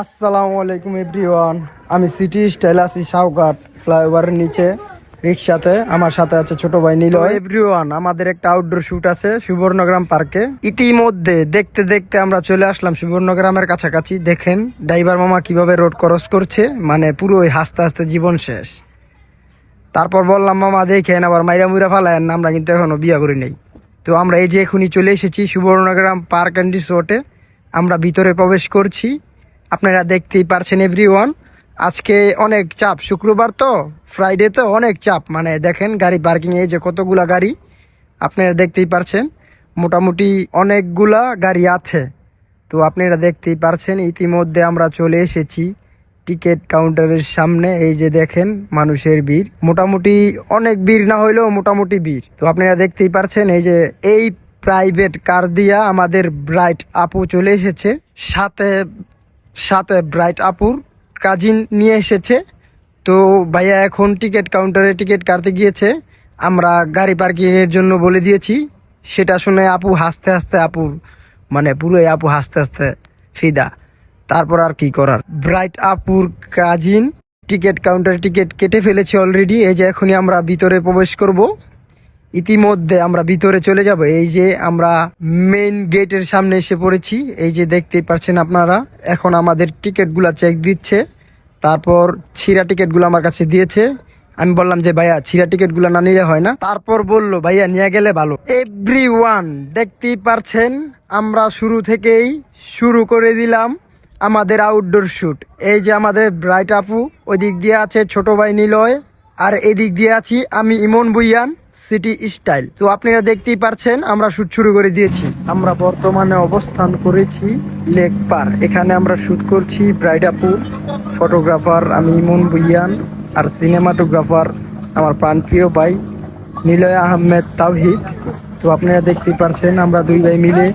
আসসালামু আলাইকুম এভরিওয়ান। আমি সিটি স্টাইল আছি শাওঘাট ফ্লাইওভারের নিচে রিক্সাতে। আমার সাথে আছে ছোট ভাই নিলয়। এভরিওয়ান, আমাদের একটা আউটডোর শুট আছে সুবর্ণগ্রাম পার্কে। ইতিমধ্যে দেখতে দেখতে আমরা চলে আসলাম সুবর্ণগ্রামের কাছাকাছি। দেখেন ড্রাইভার মামা কিভাবে রোড ক্রস করছে, মানে পুরোই হাসতে হাসতে জীবন শেষ। তারপর বললাম মামা দেখেন আবার মাইরা মুইরা ফালায়েন না, আমরা কিন্তু এখনো বিয়া করি নাই। তো আমরা এই যে এখনই চলে এসেছি সুবর্ণগ্রাম পার্ক অ্যান্ড রিসোর্টে। আমরা ভিতরে প্রবেশ করছি। আপনারা দেখতেই পারছেন এভরিওয়ান, আজকে অনেক চাপ, শুক্রবার তো, ফ্রাইডে তো অনেক চাপ। মানে দেখেন গাড়ি পার্কিং, এই যে কতগুলা গাড়ি আপনারা দেখতেই পারছেন, মোটামুটি অনেকগুলা গাড়ি আছে। তো আপনারা দেখতেই পারছেন ইতিমধ্যে আমরা চলে এসেছি টিকিট কাউন্টারের সামনে। এই যে দেখেন মানুষের ভিড়, মোটামুটি অনেক ভিড় না হইলেও মোটামুটি ভিড়। তো আপনারা দেখতেই পারছেন এই যে এই প্রাইভেট কার দিয়া আমাদের ব্রাইট আপু চলে এসেছে, সাথে সাথে ব্রাইট আপুর কাজিন নিয়ে এসেছে। তো ভাইয়া এখন টিকিট কাউন্টারে টিকিট কাটতে গিয়েছে, আমরা গাড়ি পার্কিং এর জন্য বলে দিয়েছি। সেটা শুনে আপু হাসতে হাসতে, আপুর মানে পুরোই আপু হাসতে হাসতে ফিদা। তারপর আর কি করার, ব্রাইট আপুর কাজিন টিকিট কাউন্টারে টিকিট কেটে ফেলেছে অলরেডি। এই যে এখনই আমরা ভিতরে প্রবেশ করব। ইতিমধ্যে আমরা ভিতরে চলে যাব। এই যে আমরা মেইন গেটের সামনে এসে পড়েছি। এই যে দেখতেই পাচ্ছেন আপনারা, এখন আমাদের টিকিটগুলা চেক দিচ্ছে। তারপর ছিঁড়া টিকিটগুলো আমার কাছে দিয়েছে। আমি বললাম যে ভাইয়া ছিঁড়া টিকিটগুলো না নিলে হয় না। তারপর বললো ভাইয়া নিয়ে গেলে ভালো। এভরিওয়ান দেখতেই পারছেন, আমরা শুরু থেকেই শুরু করে দিলাম আমাদের আউটডোর শুট। এই যে আমাদের ব্রাইট আপু, ওই দিক দিয়ে আছে ছোট ভাই নিলয়, আর এদিক দিয়ে আছি আমি ইমন ভুইয়ান সিটি স্টাইল। তো আপনারা দেখতেই পারছেন আমরা শুট শুরু করে দিয়েছি। আমরা বর্তমানে অবস্থান করেছি লেক পার, এখানে আমরা শুট করছি। ব্রাইট আপু ফটোগ্রাফার আমি ইমন ভুইয়ান, আর সিনেমাটোগ্রাফার আমার প্রাণপ্রিয় ভাই নিলয় আহমেদ তাওহিদ। তো আপনারা দেখতেই পারছেন আমরা দুই ভাই মিলে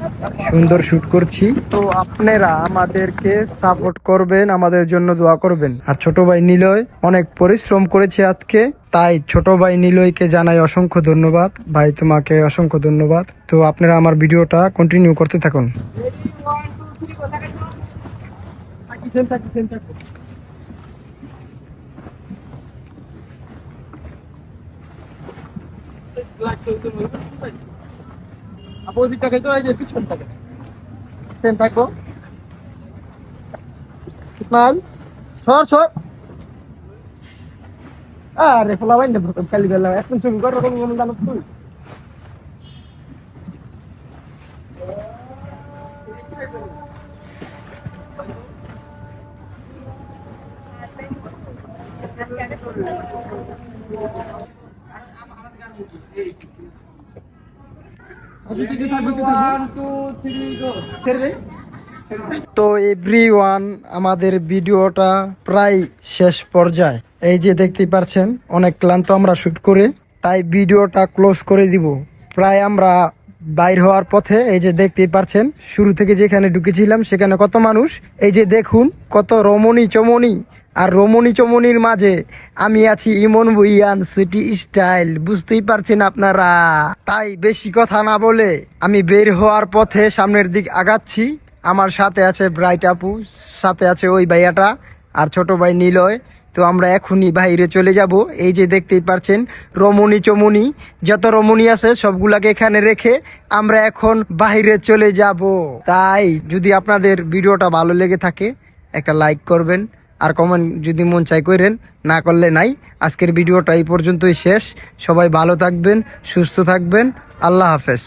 সুন্দর শুট করছি। তো আপনারা আমাদেরকে সাপোর্ট করবেন, আমাদের জন্য দোয়া করবেন। আর ছোট ভাই নিলয় অনেক পরিশ্রম করেছে আজকে, তাই ছোট ভাই নিলয়কে জানাই অসংখ্য ধন্যবাদ। ভাই তোমাকে অসংখ্য ধন্যবাদ। তো আপনারা আমার ভিডিওটা কন্টিনিউ করতে থাকুন। অপোজিটটাকে তো এই যে পিছনটাকে সেম থাকো। স্মাইল, সর সর। আরে ফলা বাইন না খালি বেলা অ্যাকশন শুরু কর, রকম মন জানো তুই। তো এভরিওয়ান, আমাদের ভিডিওটা প্রায় শেষ পর্যায়ে। এই যে দেখতেই পারছেন অনেক ক্লান্ত আমরা শুট করে, তাই ভিডিওটা ক্লোজ করে দিব। প্রায় আমরা বাইর হওয়ার পথে। এই যে দেখতেই পারছেন শুরু থেকে যেখানে ঢুকেছিলাম সেখানে কত মানুষ। এই যে দেখুন কত রমণী চমনি, আর রমণী চমনির মাঝে আমি আছি ইমন ভুইয়ান সিটি স্টাইল, বুঝতেই পারছেন আপনারা। তাই বেশি কথা না বলে আমি বের হওয়ার পথে সামনের দিক আগাচ্ছি। আমার সাথে আছে ব্রাইট আপু, সাথে আছে ওই ভাইয়াটা আর ছোট ভাই নিলয়। তো আমরা এখনই বাইরে চলে যাব। এই যে দেখতেই পারছেন রমণী চমনি, যত রমণী আছে সবগুলাকে এখানে রেখে আমরা এখন বাইরে চলে যাব। তাই যদি আপনাদের ভিডিওটা ভালো লেগে থাকে একটা লাইক করবেন, আর কমেন্ট যদি মন চাই করেন, না করলে নাই। আজকের ভিডিওটা এই পর্যন্তই শেষ। সবাই ভালো থাকবেন, সুস্থ থাকবেন, আল্লাহ হাফেজ।